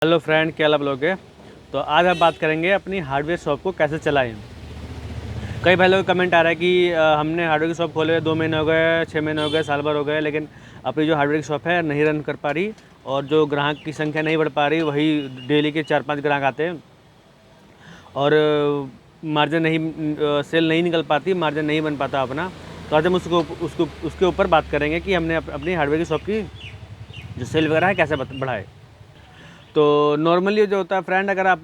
Hello friend, क्या हाल लोग है। तो आज हम बात करेंगे अपनी हार्डवेयर शॉप को कैसे चलाएं। कई भाई लोग कमेंट आ रहा है कि हमने हार्डवेयर की शॉप खोले 2 महीने हो गए, 6 महीने हो गए, साल भर हो गए, लेकिन अपनी जो हार्डवेयर की शॉप है नहीं रन कर पा रही और जो ग्राहक की संख्या नहीं बढ़ पा रही, वही डेली के 4-5 ग्राहक आते हैं और मार्जिन नहीं सेल नहीं निकल पाती, मार्जिन नहीं बन पाता अपना। तो आज हम उसके ऊपर बात करेंगे कि हमने अपनी हार्डवेयर की शॉप की जो सेल वगैरह है कैसे बढ़ाए। तो नॉर्मली जो होता है फ्रेंड, अगर आप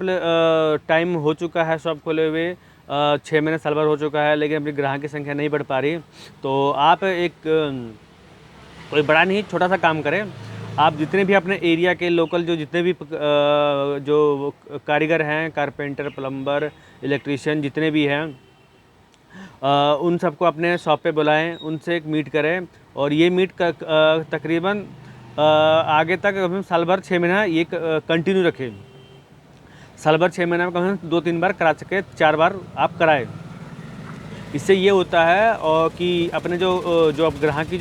टाइम हो चुका है शॉप खोले हुए 6 महीने साल भर हो चुका है, लेकिन अपनी ग्राहक की संख्या नहीं बढ़ पा रही, तो आप एक कोई बड़ा नहीं छोटा सा काम करें। आप जितने भी अपने एरिया के लोकल जो जितने भी जो कारीगर हैं, कारपेंटर, प्लम्बर, इलेक्ट्रीशियन जितने भी हैं, उन सबको अपने शॉप पे बुलाएं, उनसे एक मीट करें और ये मीट तकरीबन आगे तक हम साल भर 6 महीना ये कंटिन्यू रखें। साल भर 6 महीने में कम से कम 2-3 बार करा सके, 4 बार आप कराएं। इससे ये होता है और कि अपने जो अब ग्राहक की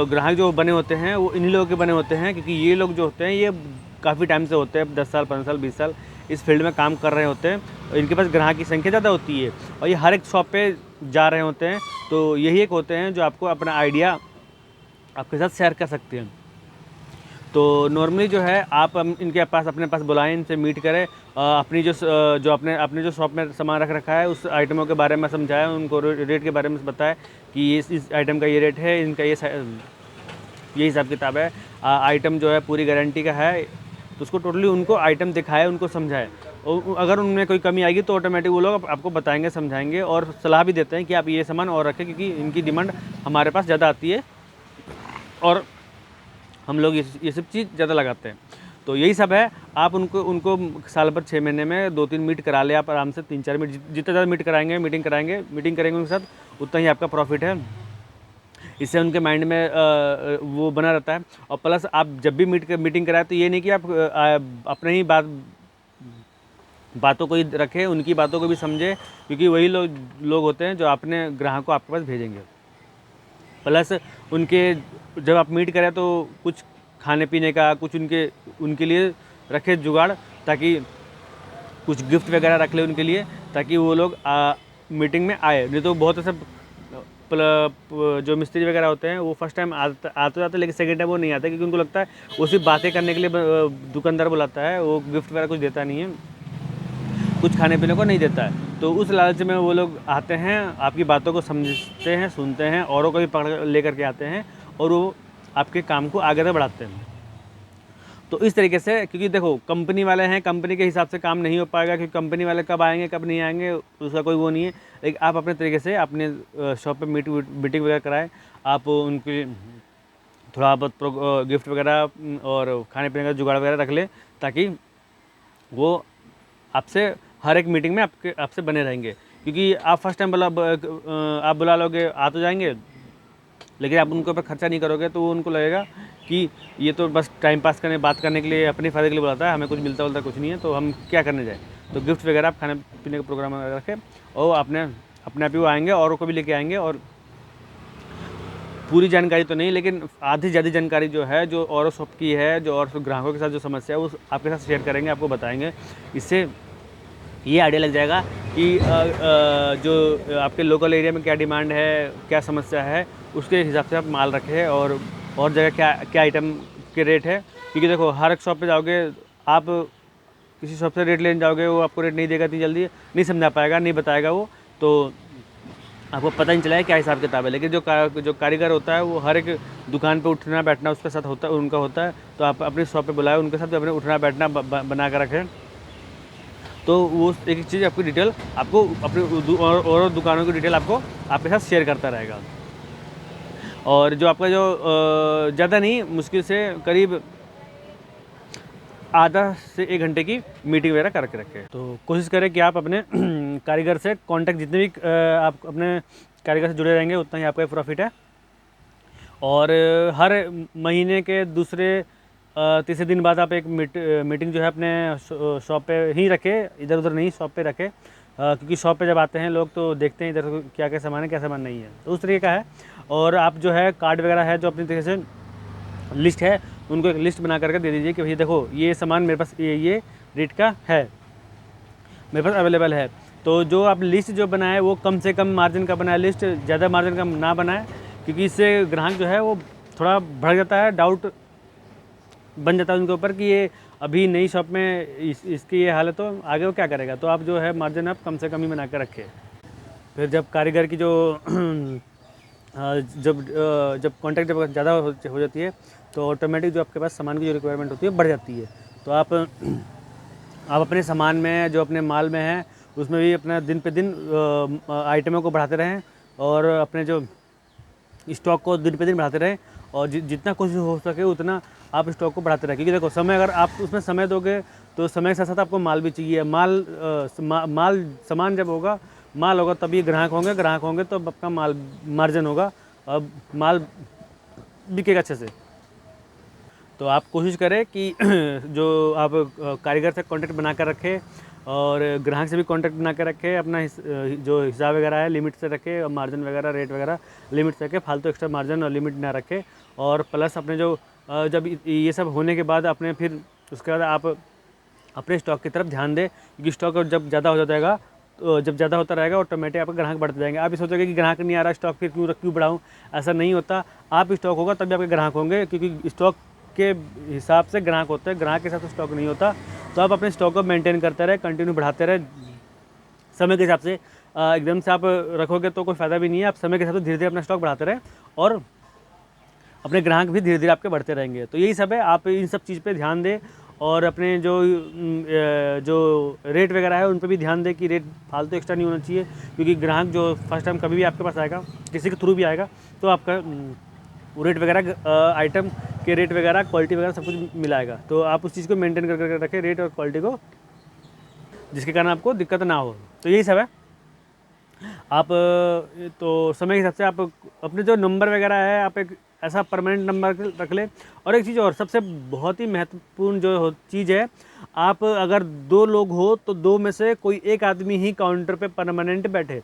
ग्राहक जो बने होते हैं वो इन्हीं लोगों के बने होते हैं, क्योंकि ये लोग जो होते हैं ये काफ़ी टाइम से होते हैं, 10 साल, 15 साल, 20 साल इस फील्ड में काम कर रहे होते हैं और इनके पास ग्राहक की संख्या ज़्यादा होती है और ये हर एक शॉप पे जा रहे होते हैं। तो यही एक होते हैं जो आपको अपना आइडिया आपके साथ शेयर कर सकते हैं। तो नॉर्मली जो है आप इनके पास अपने पास बुलाएं, इनसे मीट करें, अपनी जो अपने जो शॉप में सामान रख रखा है उस आइटमों के बारे में समझाएं, उनको रेट के बारे में बताएं कि इस आइटम का ये रेट है, इनका ये हिसाब किताब है, आइटम जो है पूरी गारंटी का है। तो उसको टोटली उनको आइटम दिखाए, उनको समझाए और अगर उनमें कोई कमी आएगी तो ऑटोमेटिक वो लोग आपको बताएंगे, समझाएंगे और सलाह भी देते हैं कि आप ये सामान और रखें, क्योंकि इनकी डिमांड हमारे पास ज़्यादा आती है और हम लोग ये सब चीज़ ज़्यादा लगाते हैं। तो यही सब है। आप उनको साल भर 6 महीने में 2-3 मीट करा ले आप आराम से, 3-4 मीट, जितना ज़्यादा मीट कराएंगे, मीटिंग करेंगे उनके साथ, उतना ही आपका प्रॉफिट है। इससे उनके माइंड में वो बना रहता है। और प्लस आप जब भी मीटिंग कराए तो ये नहीं कि आप अपने ही बातों को ही रखें, उनकी बातों को भी समझें, क्योंकि वही लोग होते हैं जो अपने ग्राहक को आपके पास भेजेंगे। प्लस उनके जब आप मीट करें तो कुछ खाने पीने का कुछ उनके लिए रखे जुगाड़, ताकि कुछ गिफ्ट वगैरह रख ले उनके लिए, ताकि वो लोग मीटिंग में आए। नहीं तो बहुत ऐसे जो मिस्त्री वगैरह होते हैं वो फर्स्ट टाइम आते जाते, लेकिन सेकेंड टाइम वो नहीं आते, क्योंकि उनको लगता है वो सिर्फ बातें करने के लिए दुकानदार बुलाता है, वो गिफ्ट वगैरह कुछ देता नहीं है, कुछ खाने पीने को नहीं देता है। तो उस लालच में वो लोग आते हैं, आपकी बातों को समझते हैं, सुनते हैं, औरों को भी पकड़ लेकर के आते हैं और वो आपके काम को आगे तक बढ़ाते हैं। तो इस तरीके से, क्योंकि देखो कंपनी वाले हैं, कंपनी के हिसाब से काम नहीं हो पाएगा, क्योंकि कंपनी वाले कब आएंगे कब नहीं आएंगे उसका कोई वो नहीं है। लेकिन आप अपने तरीके से अपने शॉप पे मीटिंग वगैरह कराएं, आप उनके थोड़ा बहुत गिफ्ट वगैरह और खाने पीने का जुगाड़ वगैरह रख लें, ताकि वो आपसे हर एक मीटिंग में आपसे बने रहेंगे। क्योंकि आप फर्स्ट टाइम आप बुला लोगे, आ तो जाएंगे, लेकिन आप उनके ऊपर खर्चा नहीं करोगे तो उनको लगेगा कि ये तो बस टाइम पास करने, बात करने के लिए, अपने फ़ायदे के लिए बुलाता है, हमें कुछ मिलता जुलता कुछ नहीं है, तो हम क्या करने जाएँ। तो गिफ्ट वगैरह आप खाने पीने का प्रोग्राम रखें और अपने आप ही वो आएंगे, औरों को भी लेके आएंगे। और पूरी जानकारी तो नहीं, लेकिन आधी से ज़्यादा जानकारी जो है, जो और शॉप की है, जो और ग्राहकों के साथ जो समस्या है, वो आपके साथ शेयर करेंगे, आपको बताएंगे। इससे ये आइडिया लग जाएगा कि जो आपके लोकल एरिया में क्या डिमांड है, क्या समस्या है, उसके हिसाब से आप माल रखें और जगह क्या क्या आइटम के रेट है। क्योंकि देखो हर एक शॉप पे जाओगे, आप किसी शॉप से रेट लेने जाओगे, वो आपको रेट नहीं देगा, इतनी जल्दी नहीं समझा पाएगा, नहीं बताएगा वो, तो आपको पता नहीं चला क्या हिसाब किताब है। लेकिन जो कारीगर होता है वो हर एक दुकान पे उठना बैठना उसके साथ होता है, उनका होता है। तो आप अपनी शॉप पे बुलाए, उनके साथ अपने उठना बैठना बना कर रखें, तो वो एक चीज़ आपकी डिटेल आपको अपने और दुकानों की डिटेल आपको आपके साथ शेयर करता रहेगा। और जो आपका जो ज़्यादा नहीं, मुश्किल से करीब आधा से 1 घंटे की मीटिंग वगैरह करके रखें। तो कोशिश करें कि आप अपने कारीगर से कांटेक्ट, जितने भी आप अपने कारीगर से जुड़े रहेंगे उतना ही आपका प्रॉफिट है। और हर महीने के दूसरे तीसरे दिन बाद आप एक मीटिंग जो है अपने शॉप पे ही रखें, इधर उधर नहीं, शॉप पे रखें, क्योंकि शॉप पे जब आते हैं लोग तो देखते हैं इधर क्या क्या सामान है, क्या सामान नहीं है, तो उस तरीके का है। और आप जो है कार्ड वगैरह है, जो अपनी तरीके से लिस्ट है उनको एक लिस्ट बना करके दे दीजिए कि भैया देखो ये सामान मेरे पास ये रेट का है, मेरे पास अवेलेबल है। तो जो आप लिस्ट जो बनाए वो कम से कम मार्जिन का बनाए, लिस्ट ज़्यादा मार्जिन का ना बनाए, क्योंकि इससे ग्राहक जो है वो थोड़ा भड़क जाता है, डाउट बन जाता है उनके ऊपर कि ये अभी नई शॉप में इसकी ये हाल है, तो आगे वो क्या करेगा। तो आप जो है मार्जिन आप कम से कम ही बना कर रखें। फिर जब कारीगर की जो जब कॉन्ट्रैक्ट जब ज़्यादा हो जाती है तो ऑटोमेटिक जो आपके पास सामान की जो रिक्वायरमेंट होती है बढ़ जाती है। तो आप अपने सामान में जो अपने माल में है उसमें भी अपना दिन पे दिन आइटमों को बढ़ाते रहें और अपने जो स्टॉक को दिन पे दिन बढ़ाते रहें, और जितना कोशिश हो सके उतना आप स्टॉक को बढ़ाते रहें। क्योंकि देखो समय, अगर आप उसमें समय दोगे तो समय के साथ साथ आपको माल भी चाहिए। माल सामान जब होगा, माल होगा तभी ग्राहक होंगे तो आपका माल मार्जिन होगा और माल बिकेगा अच्छे से। तो आप कोशिश करें कि जो आप कारीगर से कॉन्टैक्ट बना कर रखें और ग्राहक से भी कॉन्टैक्ट बना कर रखें, अपना जो हिसाब वगैरह है लिमिट से रखें, और मार्जिन वगैरह रेट वगैरह लिमिट से रखें, फालतू एक्स्ट्रा मार्जिन और लिमिट ना रखें। और प्लस अपने जो जब ये सब होने के बाद अपने फिर उसके बाद आप अपने स्टॉक की तरफ ध्यान दें, क्योंकि स्टॉक जब ज़्यादा हो जाएगा तो जब ज़्यादा होता रहेगा ऑटोमेटिक आपके ग्राहक बढ़ते जाएंगे। आप ये सोचोगे कि ग्राहक नहीं आ रहा, स्टॉक फिर क्यों बढ़ाऊँ, ऐसा नहीं होता। आप स्टॉक होगा तभी आपके ग्राहक होंगे, क्योंकि स्टॉक के हिसाब से ग्राहक होते हैं, ग्राहक के हिसाब से स्टॉक नहीं होता। तो आप अपने स्टॉक को मेंटेन करते रहे, कंटिन्यू बढ़ाते रहे समय के हिसाब से। एकदम से आप रखोगे तो कोई फ़ायदा भी नहीं है। आप समय के हिसाब से धीरे धीरे अपना स्टॉक बढ़ाते रहे और अपने ग्राहक भी धीरे धीरे आपके बढ़ते रहेंगे। तो यही सब है, आप इन सब चीज़ पे ध्यान दें और अपने जो रेट वगैरह है उन पे भी ध्यान दें कि रेट फालतू एक्स्ट्रा नहीं होना चाहिए, क्योंकि ग्राहक जो फर्स्ट टाइम कभी भी आपके पास आएगा, किसी के थ्रू भी आएगा, तो आपका रेट वगैरह आइटम के रेट वगैरह क्वालिटी वगैरह सब कुछ मिलाएगा। तो आप उस चीज़ को मेंटेन करके रखें, रेट और क्वालिटी को, जिसके कारण आपको दिक्कत ना हो। तो यही सब है। आप तो समय के हिसाब से आप अपने जो नंबर वगैरह है आप एक ऐसा परमानेंट नंबर रख लें। और एक चीज़ और सबसे बहुत ही महत्वपूर्ण जो चीज़ है, आप अगर 2 लोग हो तो 2 में से कोई एक आदमी ही काउंटर पे परमानेंट बैठे।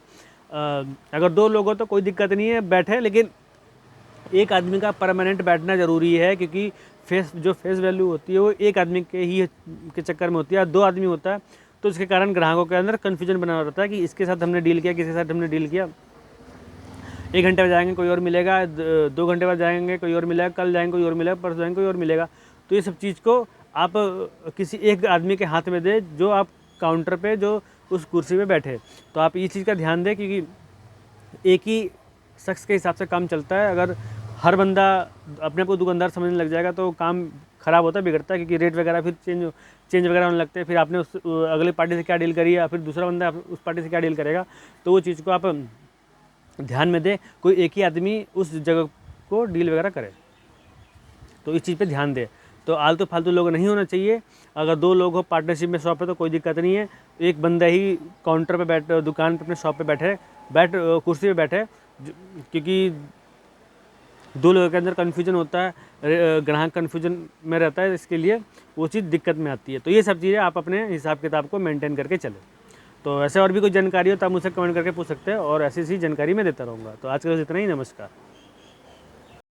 अगर 2 लोग हो तो कोई दिक्कत नहीं है, बैठे, लेकिन एक आदमी का परमानेंट बैठना ज़रूरी है, क्योंकि फेस वैल्यू होती है वो एक आदमी के चक्कर में होती है। 2 आदमी होता है तो इसके कारण ग्राहकों के अंदर कन्फ्यूजन बना रहता है कि इसके साथ हमने डील किया, किसके साथ हमने डील किया। 1 घंटे बाद जाएंगे कोई और मिलेगा, 2 घंटे बाद जाएंगे कोई और मिलेगा, कल जाएंगे कोई और मिलेगा, परसों जाएंगे कोई और मिलेगा। तो ये सब चीज़ को आप किसी एक आदमी के हाथ में दे जो आप काउंटर पे जो उस कुर्सी पे बैठे। तो आप इस चीज़ का ध्यान दें, क्योंकि एक ही शख्स के हिसाब से काम चलता है। अगर हर बंदा अपने आप को दुकानदार समझने लग जाएगा तो काम ख़राब होता है, बिगड़ता है, क्योंकि रेट वगैरह फिर चेंज वगैरह होने लगते हैं। फिर आपने उस अगले पार्टी से क्या डील करी है, फिर दूसरा बंदा उस पार्टी से क्या डील करेगा। तो वो चीज़ को आप ध्यान में दें, कोई एक ही आदमी उस जगह को डील वगैरह करे। तो इस चीज़ पे ध्यान दें। तो आलतू फालतू लोग नहीं होना चाहिए। अगर 2 लोग हो पार्टनरशिप में शॉप पे तो कोई दिक्कत नहीं है, एक बंदा ही काउंटर पे दुकान पे अपने शॉप पे कुर्सी पे बैठे, क्योंकि 2 लोगों के अंदर कन्फ्यूजन होता है, ग्राहक कन्फ्यूजन में रहता है, इसके लिए वो चीज़ दिक्कत में आती है। तो ये सब चीज़ें आप अपने हिसाब किताब को मेंटेन करके चलें। तो ऐसे और भी कोई जानकारी हो तो आप मुझसे कमेंट करके पूछ सकते हैं, और ऐसी जानकारी मैं देता रहूँगा। तो आज के लिए इतना ही, नमस्कार।